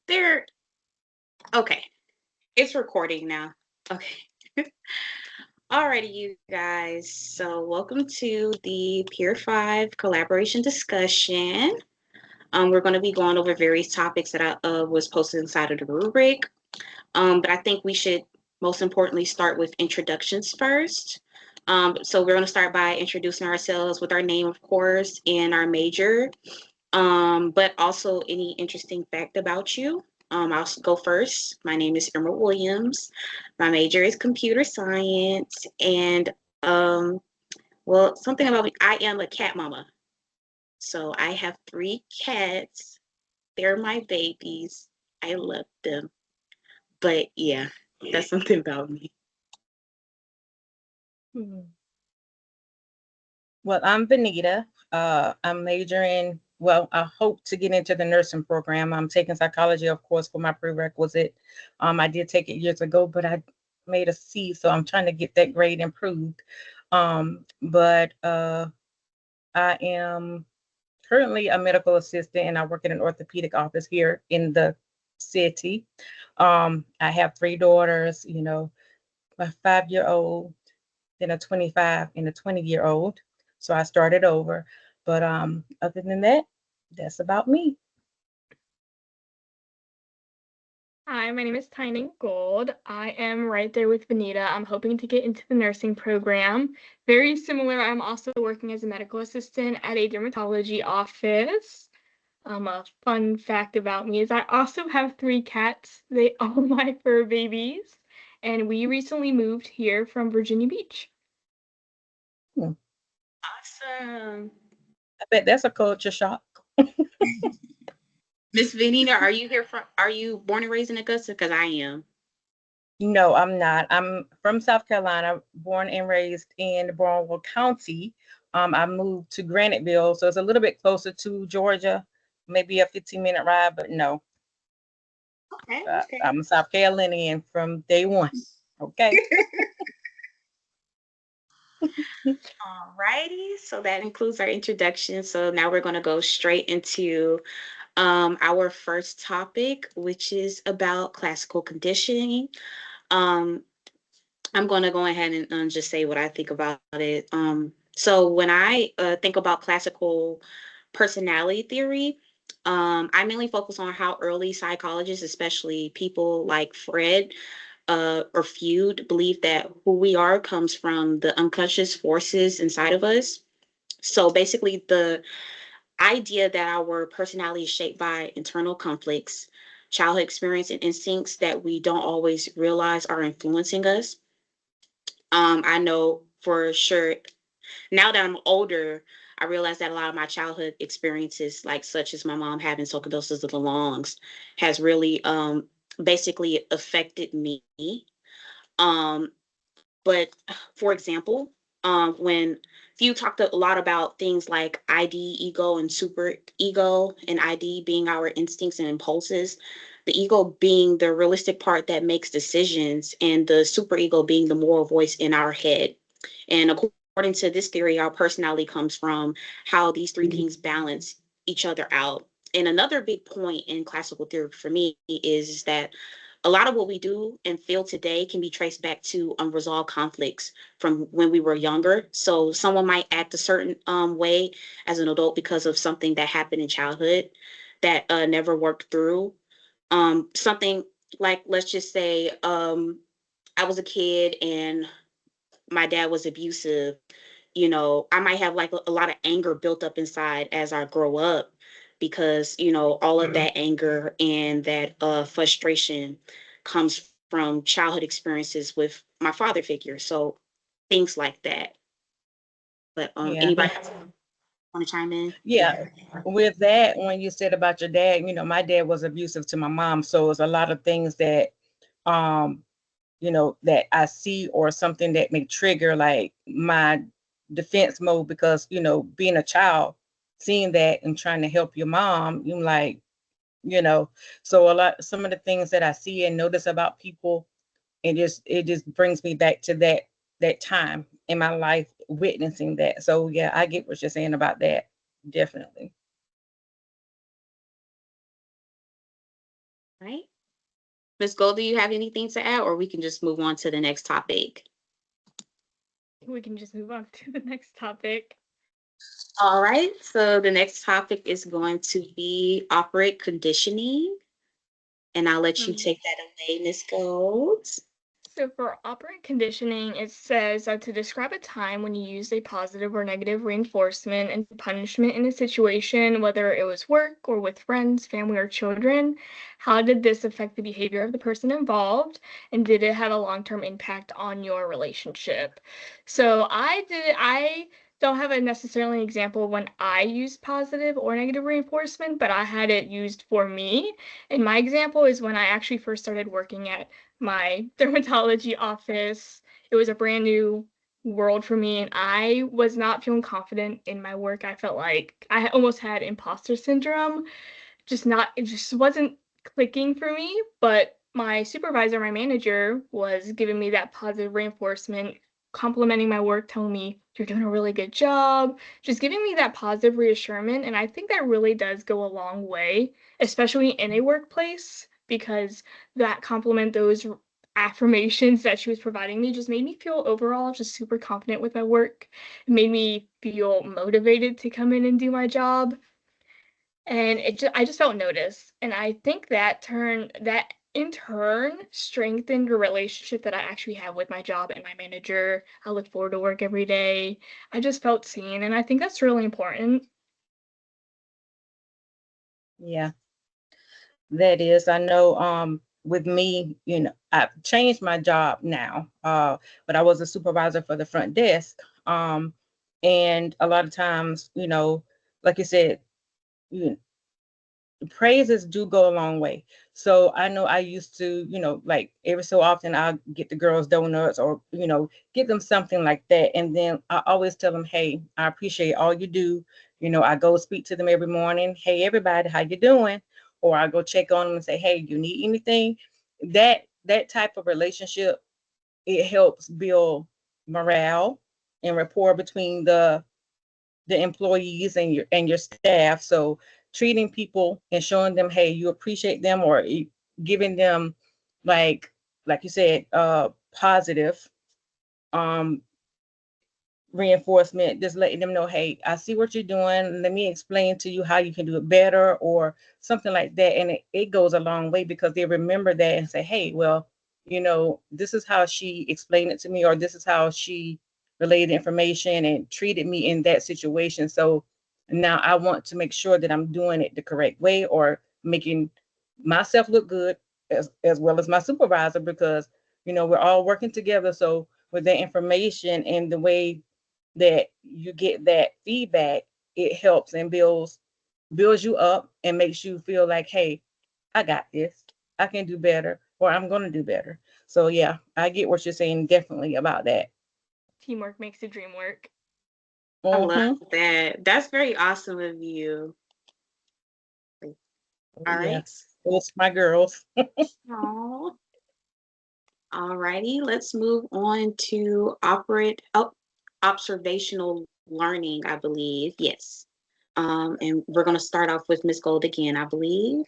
There. Okay. It's recording now. Okay. Alrighty, you guys. So, welcome to the Peer 5 collaboration discussion. We're going to be going over various topics that I was posted inside of the rubric. But I think we should most importantly start with introductions first. So, we're going to start by introducing ourselves with our name, of course, and our major, but also any interesting fact about you. I'll go first. My name is Emerald Williams. My major is computer science, and well, something about me. I am a cat mama, so I have 3 cats. They're my babies. I love them. But yeah, that's something about me. Mhm. Well, I'm Benita. I'm majoring, well, I hope to get into the nursing program. I'm taking psychology, of course, for my prerequisite. I did take it years ago, but I made a C, so I'm trying to get that grade improved. But I am currently a medical assistant and I work in an orthopedic office here in the city. I have 3 daughters, a 5-year-old, then a 25 and a 20-year-old. So I started over. But other than that, that's about me. Hi, my name is Tynan Gold. I am right there with Benita. I'm hoping to get into the nursing program. Very similar, I'm also working as a medical assistant at a dermatology office. A fun fact about me is I also have 3 cats. They are my fur babies, and we recently moved here from Virginia Beach. Hmm. Awesome. I bet that's a culture shock. Miss Venita, are you here from? Are you born and raised in Augusta? Because I am. No, I'm not. I'm from South Carolina, born and raised in Barnwell County. I moved to Graniteville, so it's a little bit closer to Georgia, maybe a 15-minute ride, but no, Okay. Okay. I'm a South Carolinian from day one. Okay. Alrighty, so that includes our introduction. So now we're going to go straight into our first topic, which is about classical conditioning. Um, I'm going to go ahead and just say what I think about it. So when I think about classical personality theory, I mainly focus on how early psychologists, especially people like Fred or Feud, believe that who we are comes from the unconscious forces inside of us. So basically, the idea that our personality is shaped by internal conflicts, childhood experience, and instincts that we don't always realize are influencing us. I know for sure now that I'm older, I realize that a lot of my childhood experiences, like such as my mom having sarcoidosis of the lungs, has really basically affected me. Um, but for example, when you talked a lot about things like ID, ego, and super ego, and ID being our instincts and impulses, the ego being the realistic part that makes decisions, and the super ego being the moral voice in our head. And according to this theory, our personality comes from how these 3 things balance each other out. And another big point in classical theory for me is that a lot of what we do and feel today can be traced back to unresolved conflicts from when we were younger. So someone might act a certain way as an adult because of something that happened in childhood that never worked through. Something like, let's just say, I was a kid and my dad was abusive. I might have like a lot of anger built up inside as I grow up because, all of that anger and that frustration comes from childhood experiences with my father figure. So things like that. But Yeah. anybody want to chime in? Yeah. With that, when you said about your dad, my dad was abusive to my mom. So it's a lot of things that um that I see or something that may trigger like my defense mode because, being a child, seeing that and trying to help your mom, you like, you know, so some of the things that I see and notice about people, it just brings me back to that time in my life witnessing that. So yeah, I get what you're saying about that. Definitely. right. Ms. Gold, do you have anything to add, or we can just move on to the next topic? We can just move on to the next topic. All right, so the next topic is going to be operant conditioning, and I'll let you take that away, Ms. Gold. So for operant conditioning, it says to describe a time when you used a positive or negative reinforcement and punishment in a situation, whether it was work or with friends, family, or children. How did this affect the behavior of the person involved? And did it have a long-term impact on your relationship? So I don't have a necessarily example when I used positive or negative reinforcement, but I had it used for me. And my example is when I actually first started working at my dermatology office. It was a brand new world for me, and I was not feeling confident in my work. I felt like I almost had imposter syndrome. It just wasn't clicking for me. But my supervisor, my manager, was giving me that positive reinforcement, complimenting my work, telling me you're doing a really good job, just giving me that positive reassurance. And I think that really does go a long way, especially in a workplace, because that compliment, those affirmations that she was providing me just made me feel overall just super confident with my work. It made me feel motivated to come in and do my job. And I just felt noticed. And I think that in turn strengthened the relationship that I actually have with my job and my manager. I look forward to work every day. I just felt seen, and I think that's really important. Yeah, that is. I know with me, I've changed my job now. But I was a supervisor for the front desk. And a lot of times, like you said, you praises do go a long way. So I know I used to, like every so often I'll get the girls donuts or, get them something like that. And then I always tell them, hey, I appreciate all you do. I go speak to them every morning. Hey, everybody, how you doing? Or I go check on them and say, hey, you need anything? That type of relationship, it helps build morale and rapport between the employees and your staff. So treating people and showing them, hey, you appreciate them, or giving them like you said, positive um reinforcement, just letting them know, hey, I see what you're doing. Let me explain to you how you can do it better, or something like that. And it goes a long way because they remember that and say, hey, well, this is how she explained it to me, or this is how she relayed information and treated me in that situation. So now I want to make sure that I'm doing it the correct way, or making myself look good as well as my supervisor, because we're all working together. So with that information and the way that you get that feedback, it helps and builds you up and makes you feel like, hey, I got this. I can do better, or I'm going to do better. So yeah, I get what you're saying definitely about that. Teamwork makes the dream work. I Mm-hmm. love that. That's very awesome of you. All right. Yes, it's my girls. Aw. All righty. Let's move on to observational learning, I believe. Yes. And we're going to start off with Miss Gold again, I believe.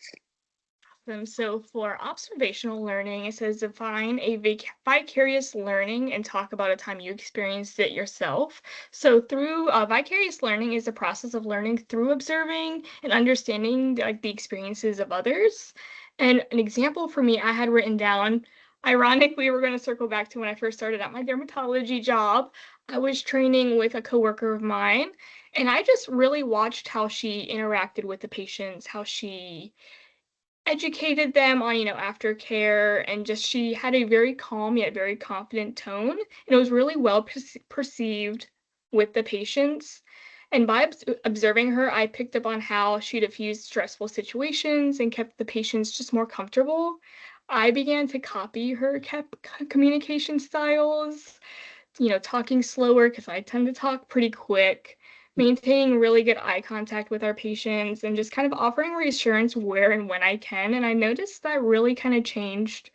So for observational learning, it says define a vicarious learning and talk about a time you experienced it yourself. So through vicarious learning is the process of learning through observing and understanding like the experiences of others. And an example for me, I had written down, ironically, we're going to circle back to when I first started at my dermatology job. I was training with a coworker of mine, and I just really watched how she interacted with the patients, how she educated them on, aftercare, and just she had a very calm yet very confident tone. And it was really well perceived with the patients. And by observing her, I picked up on how she diffused stressful situations and kept the patients just more comfortable. I began to copy her communication styles, talking slower because I tend to talk pretty quick, maintaining really good eye contact with our patients, and just kind of offering reassurance where and when I can. And I noticed that really kind of changed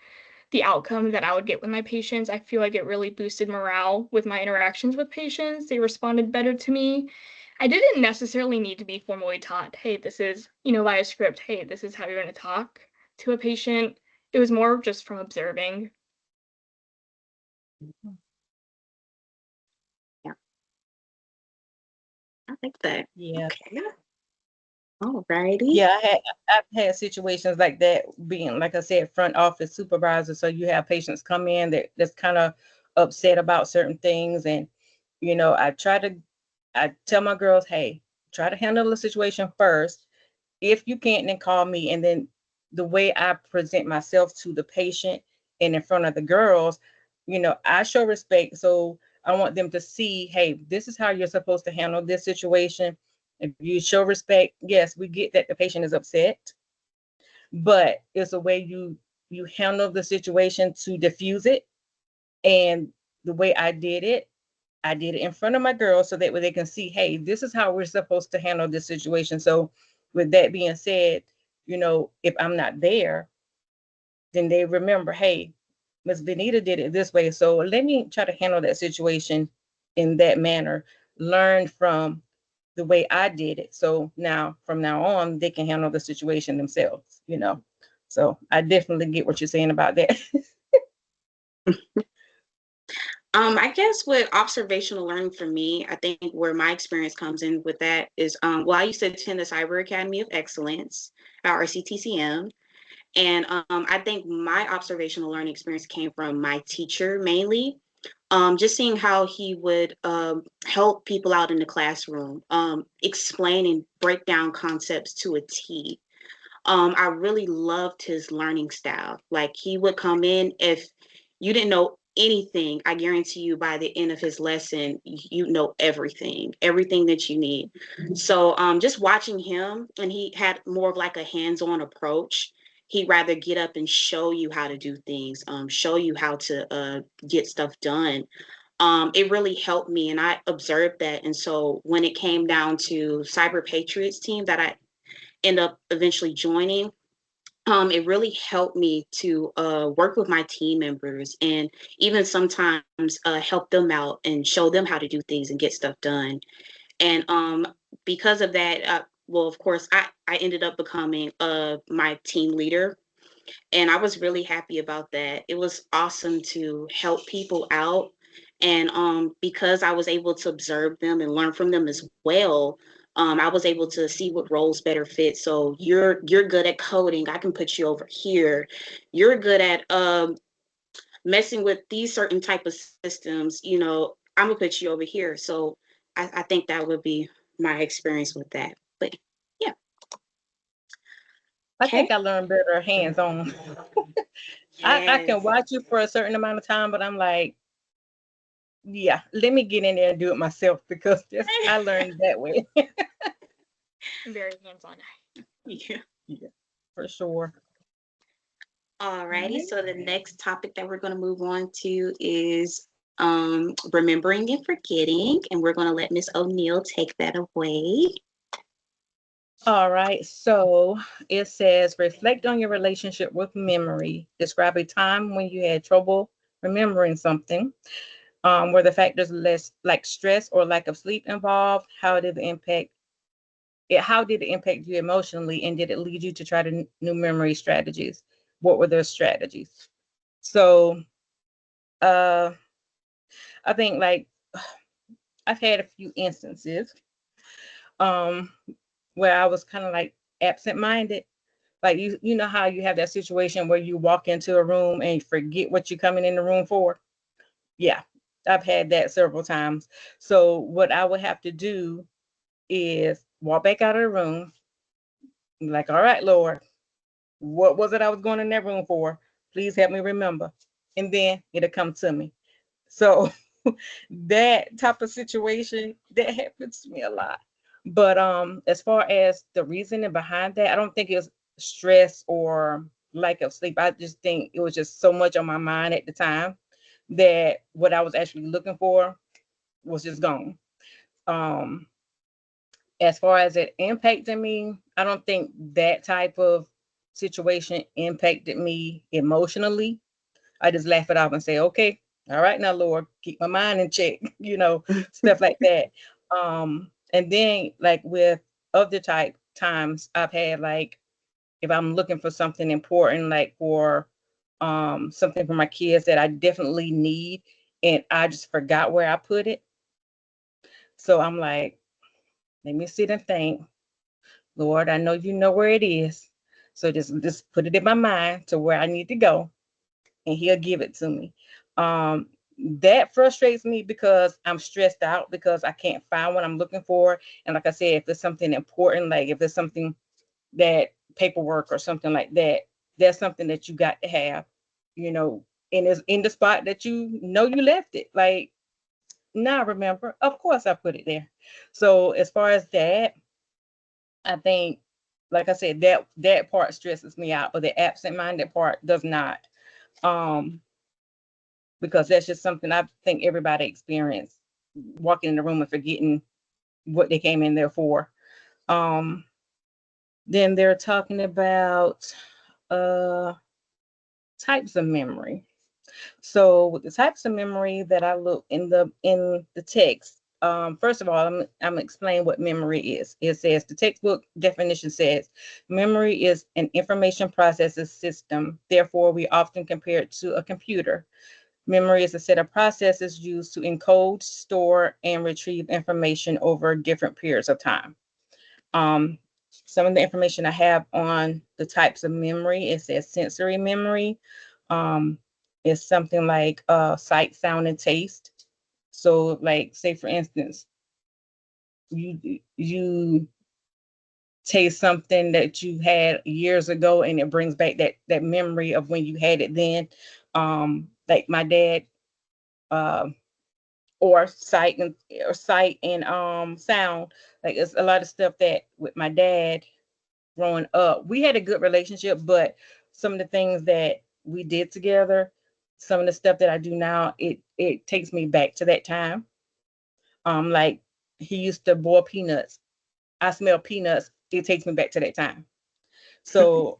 the outcome that I would get with my patients. I feel like it really boosted morale with my interactions with patients. They responded better to me. I didn't necessarily need to be formally taught, hey, this is, via script, hey, this is how you're going to talk to a patient. It was more just from observing. Yeah, I like that. Yeah. Okay. All righty. Yeah, I've had situations like that being, like I said, front office supervisor. So you have patients come in that's kind of upset about certain things. And, I tell my girls, hey, try to handle the situation first. If you can't, then call me. And then the way I present myself to the patient and in front of the girls, I show respect. So I want them to see, hey, this is how you're supposed to handle this situation. If you show respect, yes, we get that the patient is upset, but it's a way you handle the situation to diffuse it. And the way I did it in front of my girls so that way they can see, hey, this is how we're supposed to handle this situation. So with that being said, if I'm not there, then they remember, hey, Miss Benita did it this way. So let me try to handle that situation in that manner, learn from the way I did it. So now, from now on, they can handle the situation themselves. So I definitely get what you're saying about that. I guess with observational learning for me, I think where my experience comes in with that is, well, I used to attend the Cyber Academy of Excellence at RCTCM. And I think my observational learning experience came from my teacher mainly. Just seeing how he would help people out in the classroom, explain and break down concepts to a T. I really loved his learning style. Like he would come in, if you didn't know anything, I guarantee you by the end of his lesson, you know everything that you need. So just watching him, and he had more of like a hands-on approach. He'd rather get up and show you how to do things, show you how to get stuff done. It really helped me, and I observed that. And so when it came down to Cyber Patriots team that I end up eventually joining, it really helped me to work with my team members, and even sometimes help them out and show them how to do things and get stuff done. And because of that, well, of course, I ended up becoming my team leader. And I was really happy about that. It was awesome to help people out. And because I was able to observe them and learn from them as well, I was able to see what roles better fit. So you're good at coding, I can put you over here. You're good at messing with these certain type of systems, I'm gonna put you over here. So I think that would be my experience with that. But yeah. I Okay. think I learned better hands-on. I can watch you for a certain amount of time, but I'm like, yeah, let me get in there and do it myself, because I learned that way. Very hands-on. Yeah. Yeah, for sure. Alrighty, Right. so the next topic that we're going to move on to is remembering and forgetting, and we're going to let Miss O'Neill take that away. All right, so it says, reflect on your relationship with memory. Describe a time when you had trouble remembering something. Were the factors less like stress or lack of sleep involved? How did it impact you emotionally, and did it lead you to try to new memory strategies? What were those strategies? So I think, like, I've had a few instances um where I was kind of like absent-minded. Like, you know how you have that situation where you walk into a room and you forget what you're coming in the room for? Yeah, I've had that several times. So what I would have to do is walk back out of the room, like, all right, Lord, what was it I was going in that room for? Please help me remember. And then it'll come to me. So that type of situation, that happens to me a lot. But as far as the reasoning behind that, I don't think it's stress or lack of sleep. I just think it was just so much on my mind at the time that what I was actually looking for was just gone. Um, as far as it impacted me, I don't think that type of situation impacted me emotionally. I just laugh it off and say, okay, all right now, Lord, keep my mind in check, stuff like that. And then, like, with other type times, I've had, like, if I'm looking for something important, like for something for my kids that I definitely need, and I just forgot where I put it. So I'm like, let me sit and think. Lord, I know you know where it is. So just put it in my mind to where I need to go, and he'll give it to me. Um, that frustrates me because I'm stressed out because I can't find what I'm looking for. And like I said, if it's something important, like if it's something that paperwork or something like that, that's something that you got to have, you know, and it's in the spot that you know you left it. Like, now remember, of course I put it there. So as far as that, I think, like I said, that part stresses me out, but the absent-minded part does not. Um, because that's just something I think everybody experienced, walking in the room and forgetting what they came in there for. Um, then they're talking about types of memory. So with the types of memory that I look in the text, first of all, I'm explaining what memory is. It says the textbook definition says memory is an information processing system. Therefore, we often compare it to a computer. Memory is a set of processes used to encode, store, and retrieve information over different periods of time. Um, some of the information I have on the types of memory, it says sensory memory. Um, is something like sight, sound, and taste. So, like, say for instance, you taste something that you had years ago, and it brings back that memory of when you had it then. Like my dad, um, or sight and sound. Like, it's a lot of stuff that with my dad growing up, we had a good relationship, but some of the things that we did together, some of the stuff that I do now, it takes me back to that time. Like, he used to boil peanuts. I smell peanuts. It takes me back to that time. So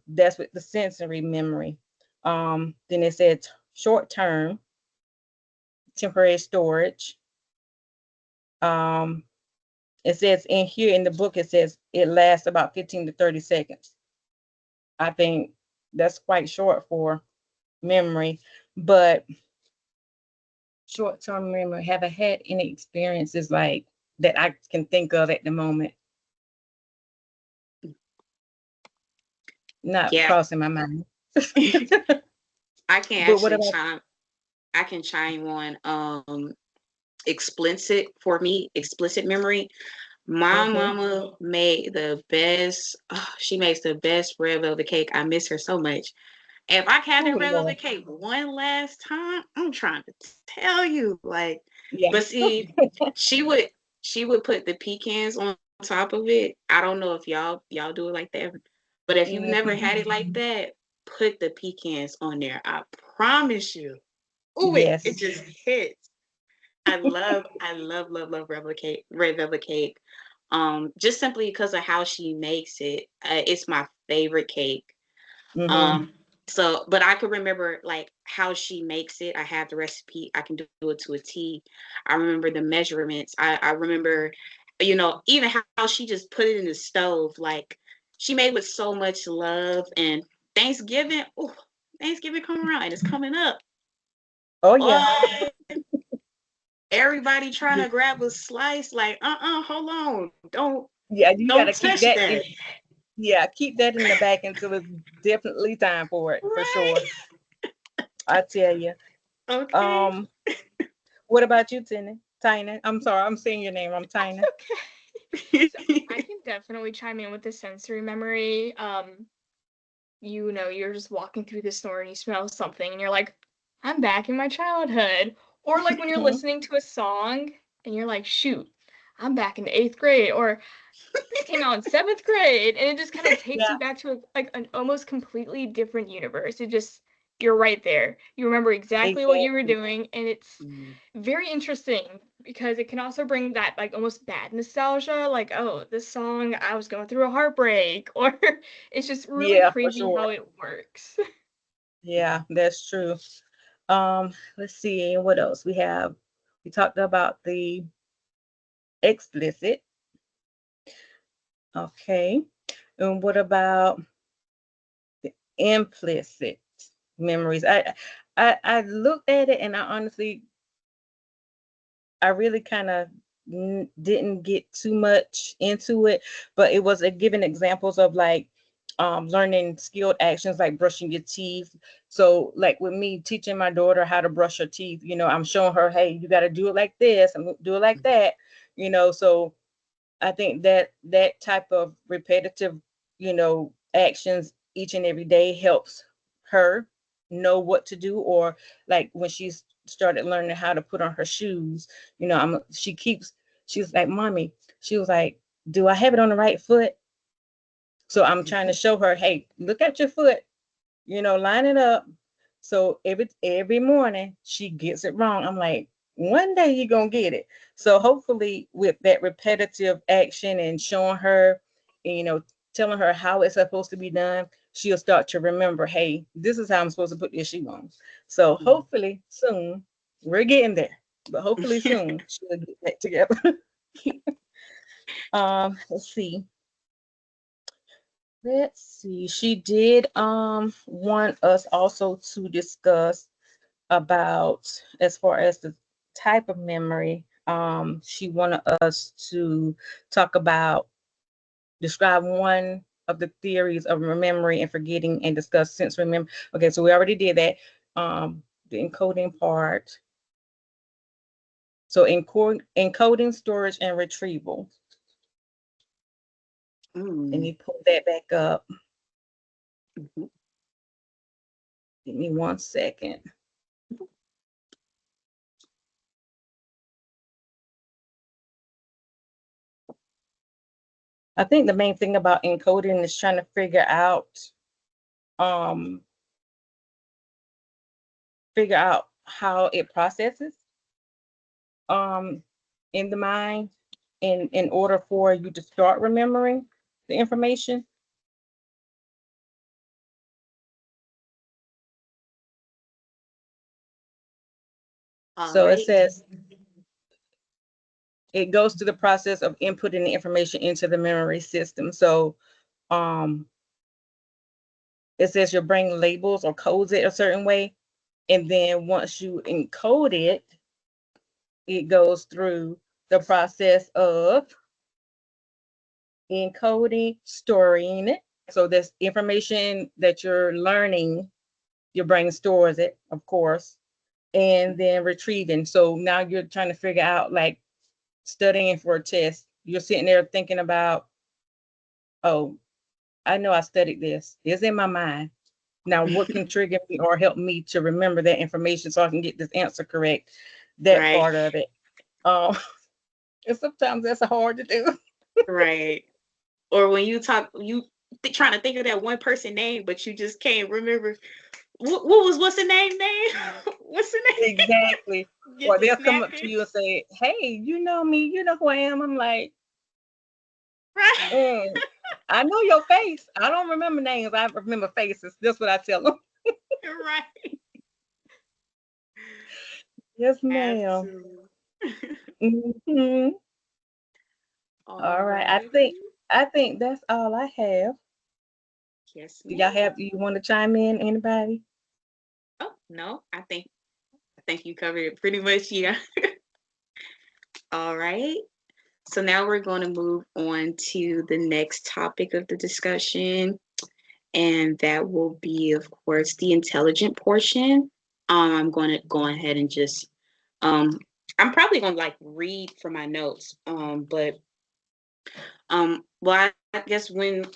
that's with the sensory memory. Then it said short term, temporary storage. Um, it says in here in the book, it says it lasts about 15 to 30 seconds. I think that's quite short for memory, but short-term memory, have I had any experiences like that I can think of at the moment? Not Yeah, crossing my mind. I can But what actually about chime. I can chime on explicit for me, explicit memory. My okay? mama made the best. Oh, she makes the best red velvet cake. I miss her so much. If I had that Oh red Lord. velvet cake one last time, I'm trying to tell you, like, Yeah. but see, she would she would put the pecans on top of it. I don't know if y'all do it like that, but if you've never Mhm. had it like that, put the pecans on there. I promise you. Ooh, it Yes. just hits. I love red velvet cake. Just simply because of how she makes it. It's my favorite cake. Hmm. Um, so, but I could remember like how she makes it. I have the recipe. I can do it to a T. I remember the measurements. I remember, even how she just put it in the stove. Like, she made with so much love. And Thanksgiving, oh, Thanksgiving coming around and it's coming up. Oh yeah. Oh, everybody trying Ye- to grab a slice. Like, hold on, Yeah, you don't gotta keep touch that that. in. Yeah, keep that in the back until it's definitely time for it, for Right? sure. I tell you. Okay. Um, what about you, Tina? Tina? I'm sorry, I'm saying your name. I'm That's Tina. okay. So I can definitely chime in with the sensory memory. You're just walking through the store and you smell something and you're like, I'm back in my childhood. Or like when you're Mhm. listening to a song and you're like, shoot, I'm back in the 8th grade, or this came out in 7th grade, and it just kind of takes Yeah. you back to like an almost completely different universe. You're right there. You remember exactly what you were Exactly. doing, and it's very interesting because it can also bring that like almost bad nostalgia, like, oh, this song, I was going through a heartbreak, or it's just really Yeah, for crazy sure. how it works. Yeah, that's true. Let's see what else we have. We talked about the explicit. Okay. And what about the implicit memories? I looked at it, and I really kind of didn't get too much into it, but it was giving examples of like learning skilled actions like brushing your teeth. So like with me teaching my daughter how to brush her teeth, I'm showing her, hey, you got to do it like this and do it like that, so I think that that type of repetitive, actions each and every day helps her know what to do. Or like when she's started learning how to put on her shoes, she's like, mommy, she was like, do I have it on the right foot? So I'm trying to show her, hey, look at your foot, line it up. So every morning she gets it wrong. I'm like, one day you're gonna get it. So hopefully with that repetitive action and showing her, and, telling her how it's supposed to be done, she'll start to remember, hey, this is how I'm supposed to put this shoe on. So hopefully soon, we're getting there, but hopefully soon she'll get that together. Let's see. Let's see. She did want us also to discuss about, as far as the type of memory, she wanted us to talk about, describe one of the theories of remembering and forgetting and discuss sense remember. Okay, so we already did that. The encoding part. So encoding, storage, and retrieval. Let me pull that back up. Give me 1 second. I think the main thing about encoding is trying to figure out how it processes in the mind in order for you to start remembering the information. So it says it goes through the process of inputting the information into the memory system. So it says your brain labels or codes it a certain way. And then once you encode it, it goes through the process of encoding, storing it. So this information that you're learning, your brain stores it, of course, and then retrieving. So now you're trying to figure out, like studying for a test. You're sitting there thinking about, oh, I know I studied this. It's in my mind. Now, what can trigger me or help me to remember that information so I can get this answer correct? That part of it. And sometimes that's hard to do. Right. Or when you talk, trying to think of that one person name, but you just can't remember what's the name? What's the name? Exactly. Or they'll come up to you and say, hey, you know me, you know who I am. I'm like, right. I know your face. I don't remember names. I remember faces. That's what I tell them. Right. Yes, ma'am. Mm-hmm. All right. I think that's all I have. Yes. Do you want to chime in, anybody? Oh, no, I think you covered it pretty much, yeah. All right. So now we're going to move on to the next topic of the discussion, and that will be, of course, the intelligent portion. I'm going to go ahead and just, I'm probably going to read from my notes, but well, I guess when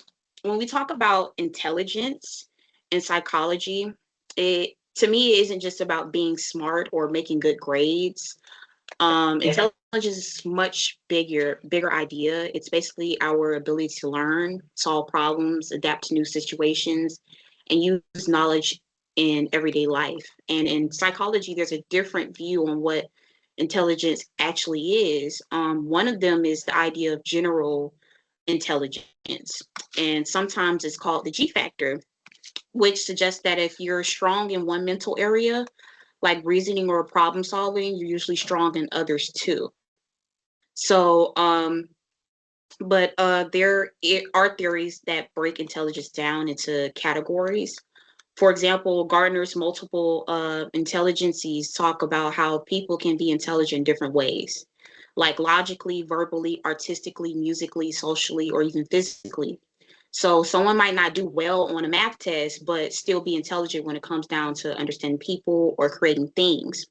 we talk about intelligence in psychology, it to me it isn't just about being smart or making good grades. Intelligence is much bigger idea. It's basically our ability to learn, solve problems, adapt to new situations, and use knowledge in everyday life. And in psychology, there's a different view on what intelligence actually is. One of them is the idea of general intelligence, and sometimes it's called the G factor, which suggests that if you're strong in one mental area, like reasoning or problem solving, you're usually strong in others too. So but are theories that break intelligence down into categories. For example, Gardner's multiple intelligences talk about how people can be intelligent in different ways, like logically, verbally, artistically, musically, socially, or even physically. So someone might not do well on a math test, but still be intelligent when it comes down to understanding people or creating things.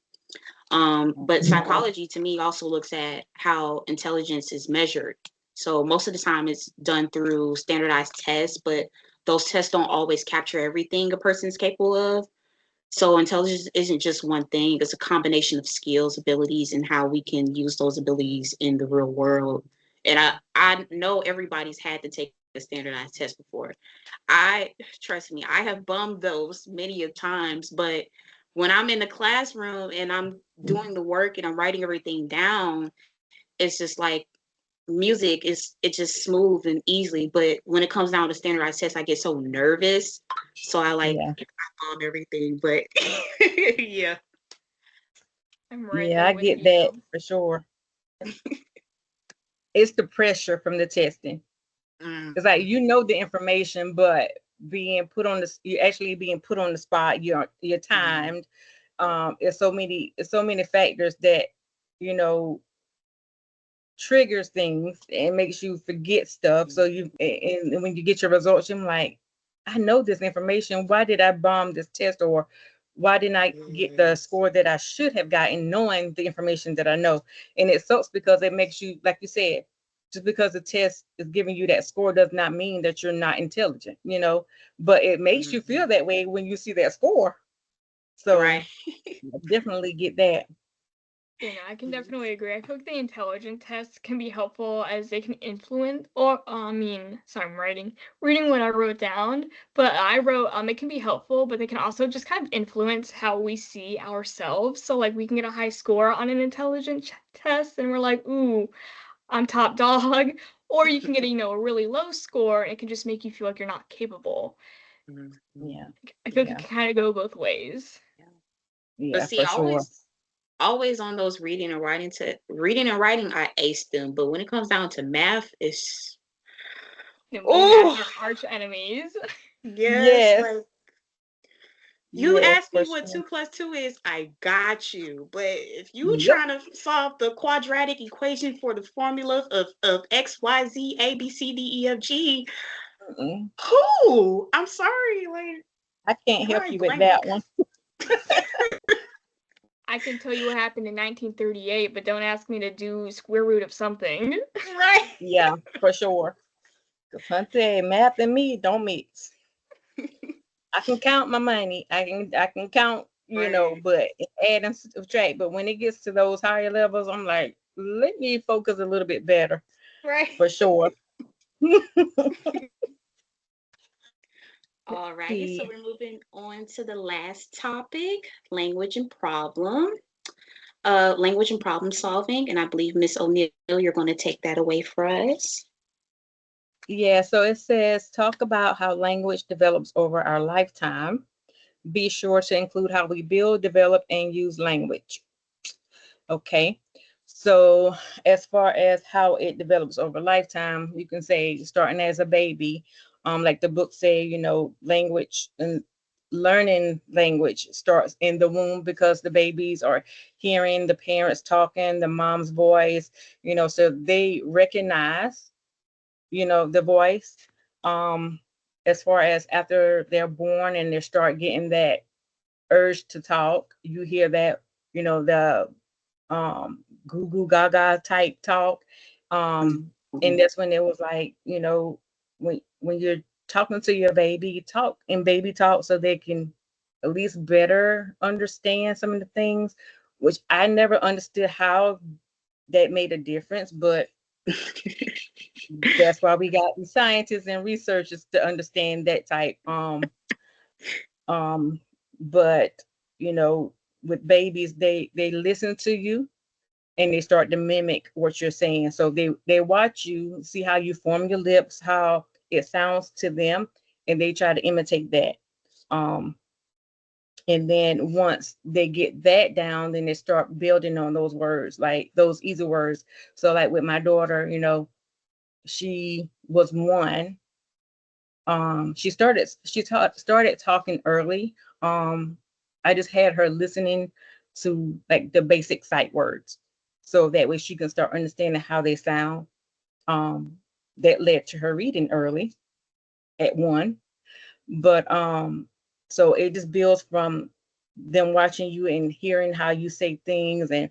But psychology to me also looks at how intelligence is measured. So most of the time it's done through standardized tests, but those tests don't always capture everything a person is capable of. So intelligence isn't just one thing, it's a combination of skills, abilities, and how we can use those abilities in the real world. And I know everybody's had to take a standardized test before. I trust me, I have bummed those many of times, but when I'm in the classroom and I'm doing the work and I'm writing everything down, it's just like music is it's just smooth and easy. But when it comes down to standardized tests, I get so nervous. So I like Yeah. bomb everything. But yeah. I'm right Yeah, there I with get that you. for sure. It's the pressure from the testing. Mm, It's like you know the information, but being put on the you actually being put on the spot. You're timed. It's so many factors that you know triggers things and makes you forget stuff. So and when you get your results, you're like, I know this information. Why did I bomb this test, or why didn't I get the yes. score that I should have gotten, knowing the information that I know? And it sucks because it makes you, like you said, just because the test is giving you that score does not mean that you're not intelligent, but it makes you feel Mhm. that way when you see that score. So Right. I definitely get that. I can Mhm. definitely agree. I feel like the intelligent tests can be helpful as they can influence, or sorry, I'm reading what I wrote down. But I wrote, it can be helpful, but they can also just kind of influence how we see ourselves. So like we can get a high score on an test, and we're like, ooh, I'm top dog. Or you can get a really low score, and it can just make you feel like you're not capable. Mhm. Yeah, I feel like it yeah, can kind of go both ways. Yeah. But yeah, see, for sure. always on those reading and writing, I ace them. But when it comes down to math, it's Me and math oh are arch enemies. yes, Yes, like you yes, ask for me what sure. 2 plus 2 is, I got you. But if you Yep. trying to solve the quadratic equation for the formula of X, Y, Z, A, B, C, D, E, F, G, Mm-mm. who? I'm sorry, like I can't help drawing you with that blank. one. I can tell you what happened in 1938, but don't ask me to do square root of something. Right. Yeah, for sure. Because Hunter, math and me don't mix. I can count my money. I can count, Right. but add and subtract. But when it gets to those higher levels, I'm like, let me focus a little bit better Right. for sure. Alrighty, so See. we're moving on to the last topic, language and problem solving. And I believe Miss O'Neill, you're going to take that away for us. Yeah, so it says talk about how language develops over our lifetime. Be sure to include how we build, develop, and use language. Okay. So as far as how it develops over lifetime, you can say starting as a baby, like the book say, language and learning language starts in the womb because the babies are hearing the parents talking, the mom's voice, so they recognize, the voice. Um, as far as after they're born and they start getting that urge to talk, you hear that, the goo goo gaga type talk. Um, and Mhm. that's when it was like, when you're talking to your baby, talk in baby talk so they can at least better understand some of the things, which I never understood how that made a difference, but that's why we got the scientists and researchers to understand that type. Um, but you know, with babies, they listen to you and they start to mimic what you're saying. So they watch you, see how you form your lips, how it sounds to them, and they try to imitate that. Um, and then once they get that down, then they start building on those words, like those easy words. So like with my daughter, she was one. Started talking early. I just had her listening to like the basic sight words, so that way she can start understanding how they sound. Um, that led to her reading early at one. But so it just builds from them watching you and hearing how you say things, and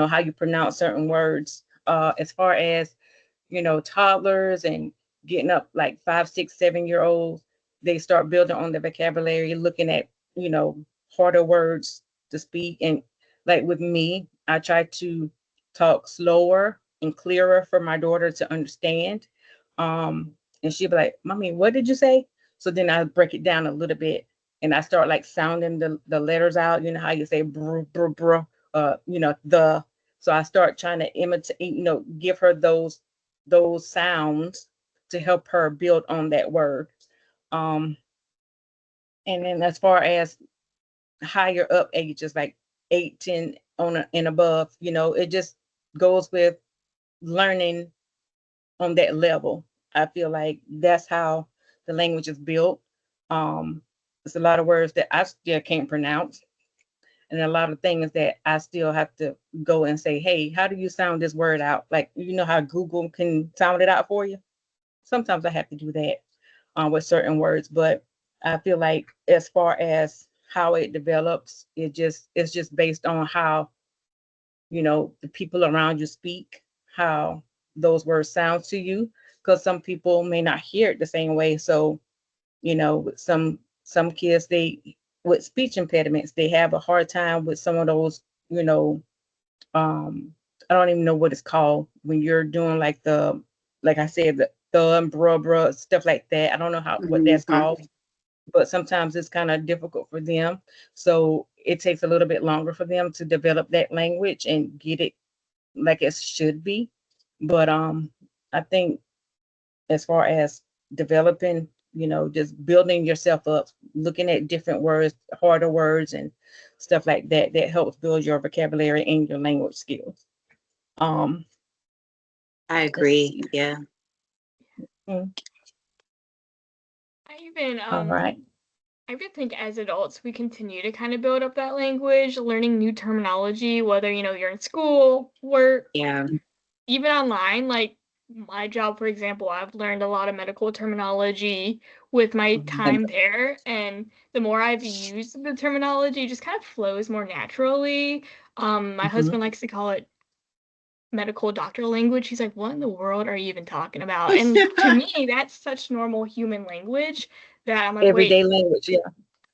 how you pronounce certain words. As far as toddlers and getting up like 5, 6, 7 year olds, they start building on the vocabulary, looking at harder words to speak. And like with me, I try to talk slower and clearer for my daughter to understand. And she'd be like, "Mommy, what did you say?" So then I break it down a little bit, and I start like sounding the letters out. You know how you say br br br, the. So I start trying to imitate, give her those sounds to help her build on that word. Um, and then as far as higher up ages, like 8, 10 and above, it just goes with learning on that level. I feel like that's how the language is built. There's a lot of words that I still can't pronounce, and a lot of things that I still have to go and say, "Hey, how do you sound this word out?" Like, how Google can sound it out for you. Sometimes I have to do that with certain words, but I feel like as far as how it develops, it's just based on how the people around you speak, how those words sound to you, because some people may not hear it the same way. So with some kids, they with speech impediments, they have a hard time with some of those, you know I don't even know what it's called when you're doing like like I said, the and bruh stuff like that. I don't know what that's Mhm. called, but sometimes it's kind of difficult for them. So it takes a little bit longer for them to develop that language and get it like it should be. But I think as far as developing, just building yourself up, looking at different words, harder words and stuff like that, that helps build your vocabulary and your language skills. Um, I let's agree. see. Yeah. Mm, I even all right. I even think as adults we continue to kind of build up that language, learning new terminology, whether you're in school, work, Yeah. even online. Like my job, for example, I've learned a lot of medical terminology with my And time there, and the more I've used the terminology, it just kind of flows more naturally. My mhm. husband likes to call it medical doctor language. He's like, "What in the world are you even talking about?" And to me, that's such normal human language that I'm like, "Wait, Everyday language, yeah.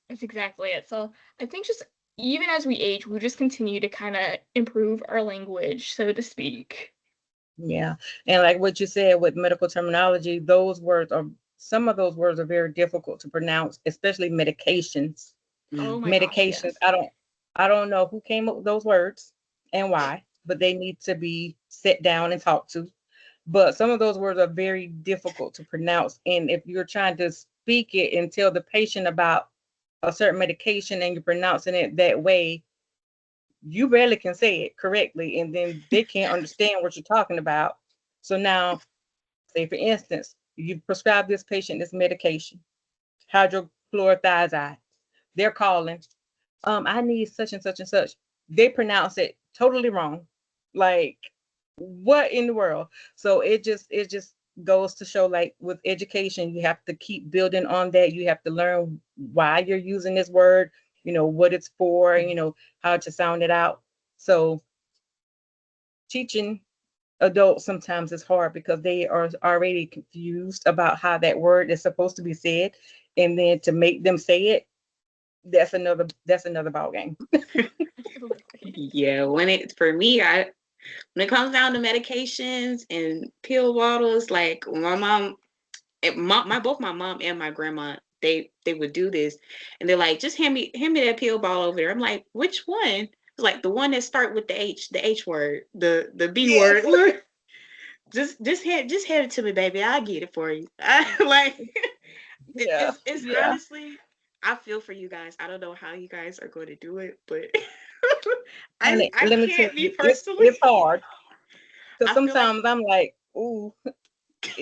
that's exactly it." So I think just even as we age, we just continue to kind of improve our language, so to speak. Yeah. And like what you said with medical terminology, some of those words are very difficult to pronounce, especially medications. Oh Mm. my gosh, Medications, yes. I don't know who came up with those words and why, but they need to be set down and talked to. But some of those words are very difficult to pronounce. And if you're trying to speak it and tell the patient about a certain medication and you're pronouncing it that way, you barely can say it correctly, and then they can't understand what you're talking about. So now, say for instance, you prescribe this patient this medication, hydrochlorothiazide. They're calling, I need such and such and such. They pronounce it totally wrong. Like, what in the world? So it just goes to show, like with education, you have to keep building on that. You have to learn why you're using this word, what it's for, how to sound it out. So teaching adults sometimes is hard because they are already confused about how that word is supposed to be said, and then to make them say it, that's another ball game. Absolutely. Yeah. For me, when it comes down to medications and pill bottles, like my mom, both my mom and my grandma, they would do this, and they're like, just hand me that pill bottle over there. I'm like, which one? It's like the one that start with the H word, the B Yes. word. Just hand it to me, baby. I'll get it for you. Like Yeah. it's Yeah. honestly, I feel for you guys. I don't know how you guys are going to do it, but Honey, I let me tell can't be you, it's personally. it's hard because I feel like sometimes I'm like, ooh.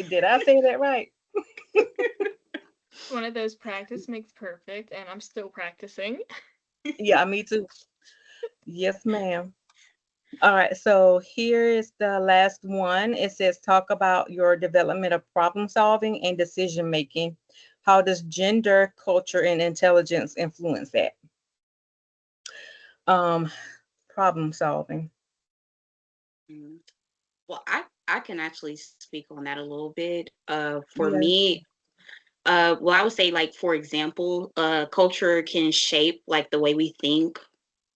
Did I say that right? One of those practice makes perfect, and I'm still practicing. Yeah, me too. Yes, ma'am. All right, so here is the last one. It says talk about your development of problem solving and decision making. How does gender, culture, and intelligence influence that? Um, Problem solving. Mm. Well, I can actually speak on that a little bit. For Yeah. me, well, I would say like for example, culture can shape like the way we think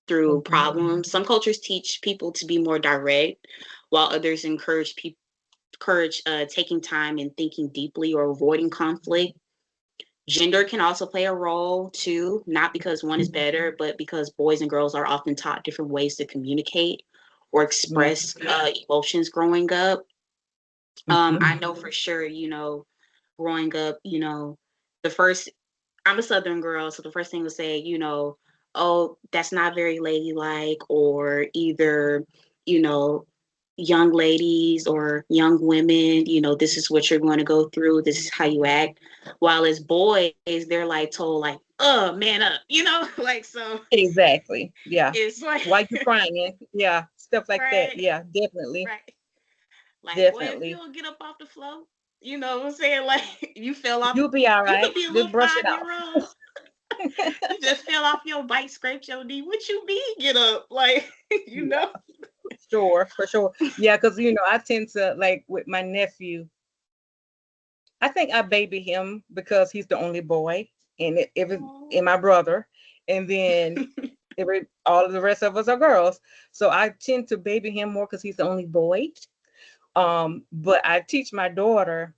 through Mhm. problems. Some cultures teach people to be more direct, while others encourage people encourage taking time and thinking deeply or avoiding conflict. Gender can also play a role too, not because one is better, but because boys and girls are often taught different ways to communicate or Yeah. express emotions growing up. I Mhm. know for sure, growing up, the first, I'm a Southern girl, so the first thing to say, oh, that's not very ladylike, or either, you know, young ladies or young women, this is what you're going to go through, this is how you act. While as boys, they're like told, like, man up, like, so Exactly. Yeah. it's like, Why you crying? Yeah, stuff like that. right, Yeah, definitely. right. Like, boy, if you Definitely. don't get up off the floor, you know what I'm saying? Like, you fell off, You'll be all you could right. be a Just little brush it 5 year off. old. You just fell off your bike, scraped your knee. What you mean, get up? Like, you Yeah, know? sure, for sure. Yeah, because I tend to like with my nephew. I think I baby him because he's the only boy, and Aw. and my brother, and then all of the rest of us are girls. So I tend to baby him more because he's the only boy. But I teach my daughter,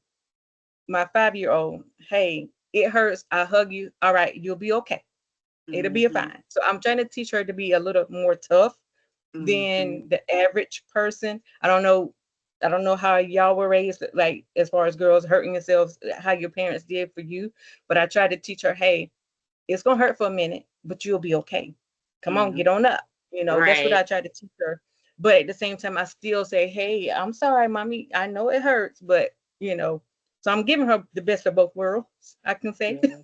my 5-year-old, hey, it hurts. I hug you. All right, you'll be okay. It'll be Mhm, fine. So I'm trying to teach her to be a little more tough mhm. than the average person. I don't know how y'all were raised, like as far as girls hurting themselves, how your parents did for you. But I tried to teach her, hey, it's gonna hurt for a minute, but you'll be okay. Come on, Mhm. get on up. That's what I Right. try to teach her. But at the same time, I still say, hey, I'm sorry, mommy. I know it hurts, but so I'm giving her the best of both worlds, I can say. Yeah.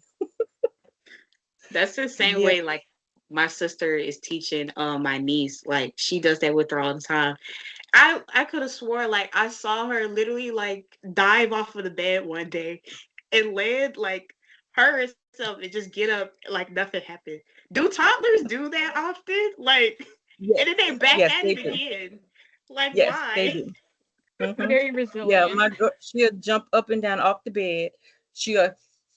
That's the same Yeah. way, like, my sister is teaching my niece. Like, she does that with her all the time. I could have swore, like, I saw her literally like dive off of the bed one day and land like her herself and just get up like nothing happened. Do toddlers do that often? Like, Yes. and then they back Yes, at they it do. again. Like, Yes, they why? do. Hmm. Very Yeah, resilient. my girl, she'll jump up and down off the bed. She'll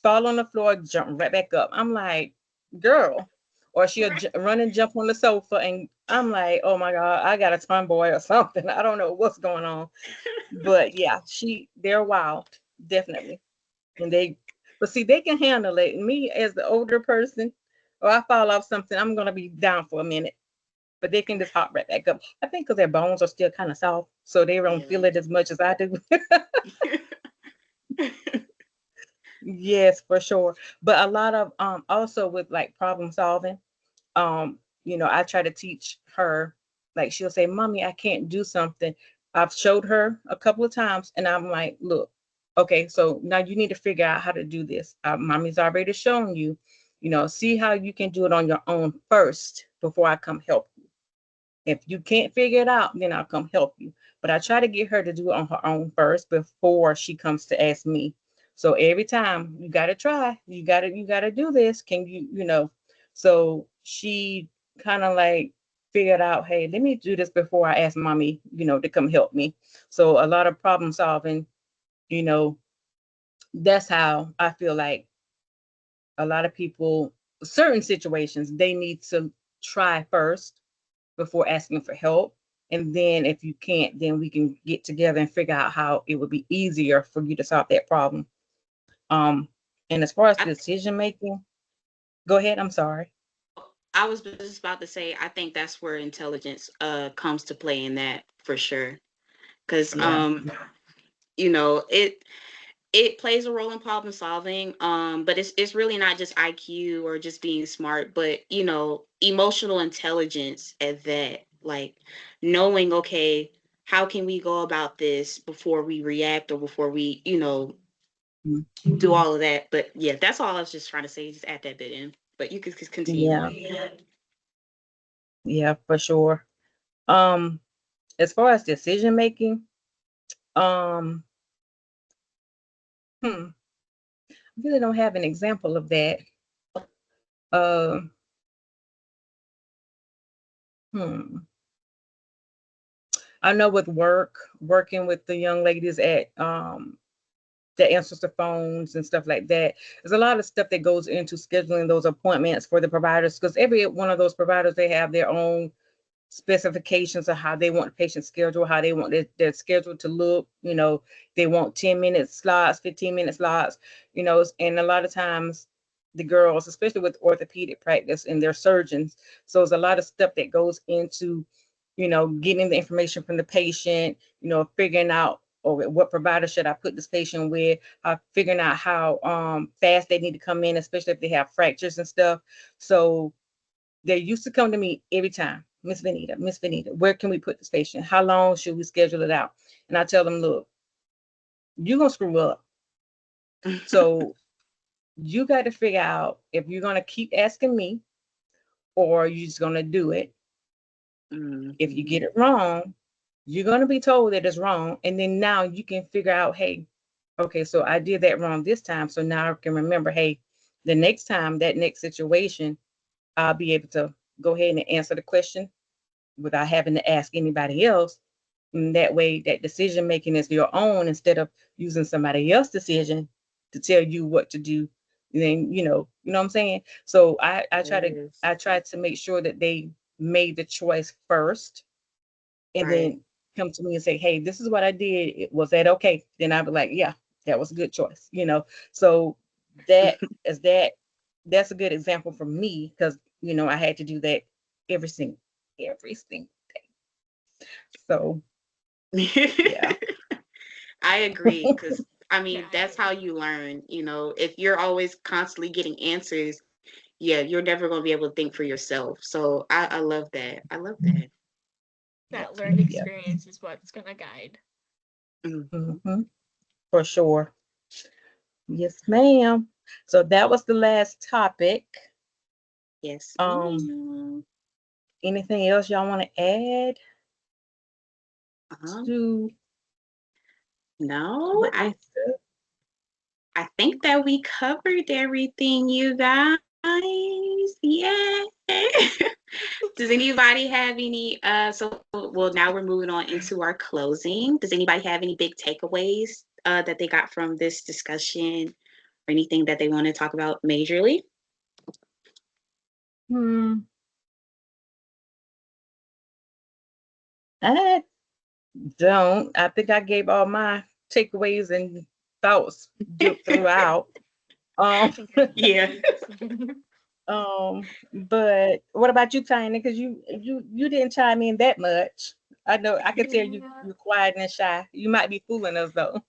fall on the floor, jump right back up. I'm like, girl. Or she'll Right. run and jump on the sofa, and I'm like, oh my God, I got a tomboy or something. I don't know what's going on. But yeah, they're wild, definitely. And but see, they can handle it. Me as the older person, or I fall off something, I'm gonna be down for a minute. But they can just hop right back up. I think because their bones are still kind of soft, so they don't feel Yeah. it as much as I do. Yes, for sure. But a lot of also with like problem solving, I try to teach her, like she'll say, Mommy, I can't do something. I've showed her a couple of times and I'm like, look, okay, so now you need to figure out how to do this. Mommy's already shown you, see how you can do it on your own first before I come help you. If you can't figure it out, then I'll come help you. But I try to get her to do it on her own first before she comes to ask me. So every time you gotta try, you gotta do this. Can So she kind of like figured out, hey, let me do this before I ask mommy, to come help me. So a lot of problem solving, you know, that's how I feel like a lot of people, certain situations, they need to try first before asking for help. And then if you can't, then we can get together and figure out how it would be easier for you to solve that problem. Um, and as far as I, decision making, go ahead. I'm sorry. I was just about to say, I think that's where intelligence comes to play in that for sure. Because Yeah. it plays a role in problem solving, but it's really not just IQ or just being smart, but emotional intelligence at that, like knowing, okay, how can we go about this before we react or before we, Mhm. do all of that. But yeah, that's all I was just trying to say. Just add that bit in. But you could continue. Yeah, yeah, for sure. Um, as far as decision making, um, I really don't have an example of that. Uh, hmm. I know with working with the young ladies at that answers the phones and stuff like that. There's a lot of stuff that goes into scheduling those appointments for the providers because every one of those providers, they have their own specifications of how they want the patient schedule, how they want their schedule to look. They want 10-minute slots, 15-minute slots, and a lot of times the girls, especially with orthopedic practice and their surgeons, so there's a lot of stuff that goes into, getting the information from the patient, figuring out, or what provider should I put this patient with, figuring out how fast they need to come in, especially if they have fractures and stuff. So they used to come to me every time, Miss Venita, where can we put this patient? How long should we schedule it out? And I tell them, look, you're gonna screw up. So you got to figure out if you're gonna keep asking me or you're just gonna do it. If you get it wrong, you're gonna be told that it's wrong. And then now you can figure out, hey, okay, so I did that wrong this time. So now I can remember, hey, the next time, that next situation, I'll be able to go ahead and answer the question without having to ask anybody else. And that way, that decision making is your own instead of using somebody else's decision to tell you what to do. And then what I'm saying. So I try to make sure that they made the choice first, and Right. then come to me and say, "Hey, this is what I did. Was that okay?" Then I'd be like, "Yeah, that was a good choice." So that is that's a good example for me because I had to do that every single day. So yeah. I agree because I mean Yeah, that's how you learn. If you're always constantly getting answers, yeah, you're never going to be able to think for yourself. So I love that. I love that. Yeah. that learned Yeah. experience is what's gonna guide. Mhm. Hmm. For sure. Yes, ma'am. So that was the last topic. Yes. Um, ma'am. anything else y'all want to add Um, to no, what we said? I think that we covered everything, you guys. Yeah. Does anybody have any so well now we're moving on into our closing. Does anybody have any big takeaways that they got from this discussion or anything that they want to talk about majorly? Hmm. I don't. I think I gave all my takeaways and thoughts throughout. I Um, think I did Yeah. too. but what about you, Tiny? Because you didn't chime in that much. I know I could tell you're quiet and shy. You might be fooling us though.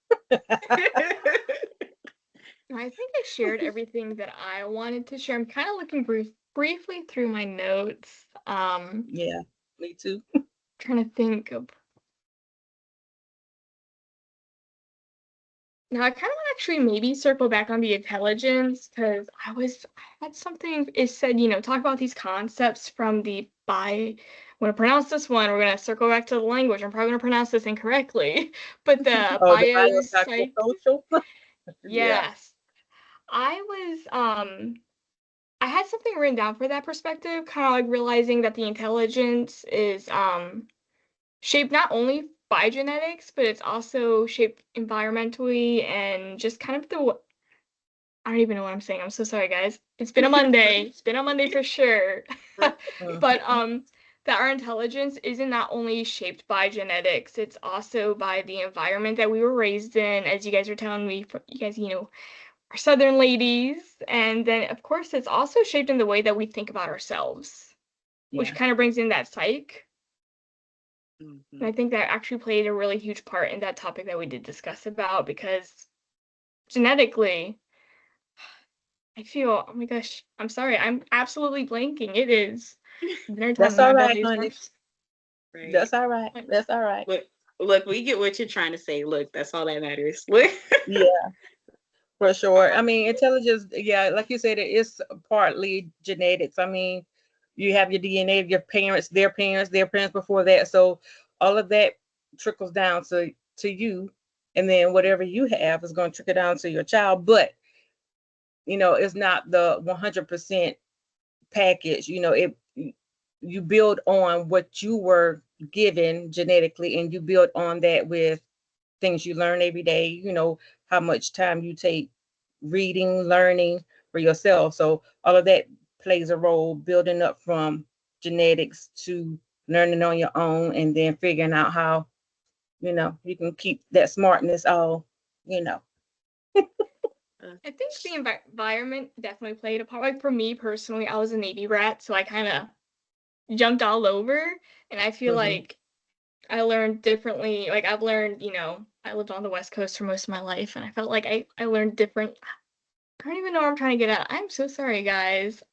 I think I shared everything that I wanted to share. I'm kind of looking briefly through my notes. Yeah, me too. Trying to think of. Now, I kind of want to actually maybe circle back on the intelligence because I had something, it said, talk about these concepts from the I'm going to pronounce this one. We're going to circle back to the language. I'm probably going to pronounce this incorrectly, but the Oh, the biopsych, biopsychosocial. Yeah. yes. I was, I had something written down for that perspective, kind of like realizing that the intelligence is, shaped not only by genetics, but it's also shaped environmentally and just kind of I don't even know what I'm saying. I'm so sorry, guys. It's been a Monday. It's been a Monday for sure. But that our intelligence isn't not only shaped by genetics, it's also by the environment that we were raised in, as you guys were telling me, you guys, are Southern ladies. And then of course it's also shaped in the way that we think about ourselves, which Yeah. kind of brings in that psych. And I Mhm. think that actually played a really huge part in that topic that we did discuss about because genetically, I feel, oh my gosh, I'm sorry, I'm absolutely blanking. It is dinner time That's and all my right, belly is honey. grumpy. Right. That's all right. That's all right. But Look, we get what you're trying to say. Look, that's all that matters. Look. Yeah, for sure. I mean, intelligence, yeah, like you said, it is partly genetics. I mean, you have your DNA of your parents, their parents before that. So all of that trickles down to you. And then whatever you have is going to trickle down to your child. But, it's not the 100% package. You build on what you were given genetically, and you build on that with things you learn every day, how much time you take reading, learning for yourself. So all of that plays a role, building up from genetics to learning on your own, and then figuring out how, you can keep that smartness all, you know. I think the environment definitely played a part. Like for me personally, I was a Navy brat, so I kind of jumped all over, and I feel Mhm. like I learned differently. Like I've learned, I lived on the West Coast for most of my life, and I felt like I learned different. I don't even know what I'm trying to get at. I'm so sorry, guys.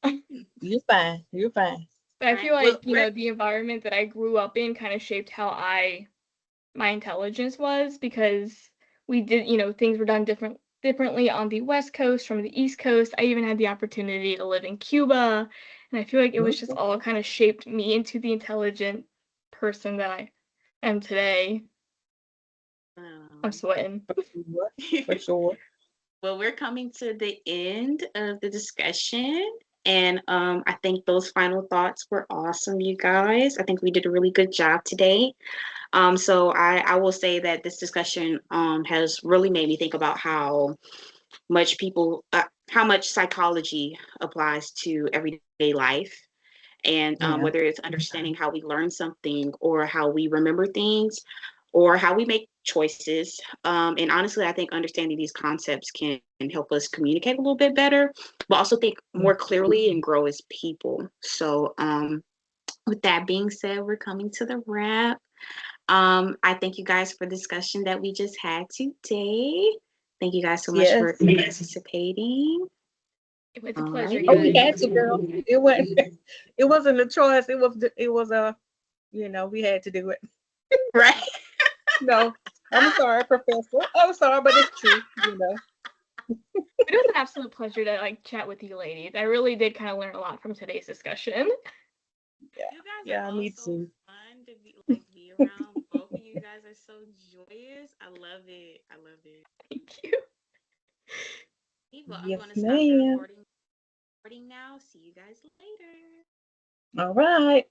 You're fine. You're fine. But I Right. feel Well, like, the environment that I grew up in kind of shaped how my intelligence was, because we did, things were done differently on the West Coast from the East Coast. I even had the opportunity to live in Cuba, and I feel like it was just all kind of shaped me into the intelligent person that I am today. I'm sweating. For sure. Well, we're coming to the end of the discussion. And I think those final thoughts were awesome, you guys. I think we did a really good job today. So I will say that this discussion has really made me think about how much psychology applies to everyday life. And Yeah. whether it's understanding how we learn something or how we remember things or how we make choices. And honestly, I think understanding these concepts can help us communicate a little bit better, but also think more clearly and grow as people. So with that being said, we're coming to the wrap. I thank you guys for the discussion that we just had today. Thank you guys so much for Yes. participating. It was a All pleasure, right. Oh, we guys. had to, girl. It wasn't a choice. It was a, we had to do it. Right. No, I'm sorry, Professor. I'm sorry, but it's true, It was an absolute pleasure to chat with you ladies. I really did kind of learn a lot from today's discussion. Yeah. You guys Yeah, are me also too. fun to be around. Both of you guys are so joyous. I love it. I love it. Thank you. Well, I'm Yes, going to stop the ma'am. recording now. See you guys later. All right.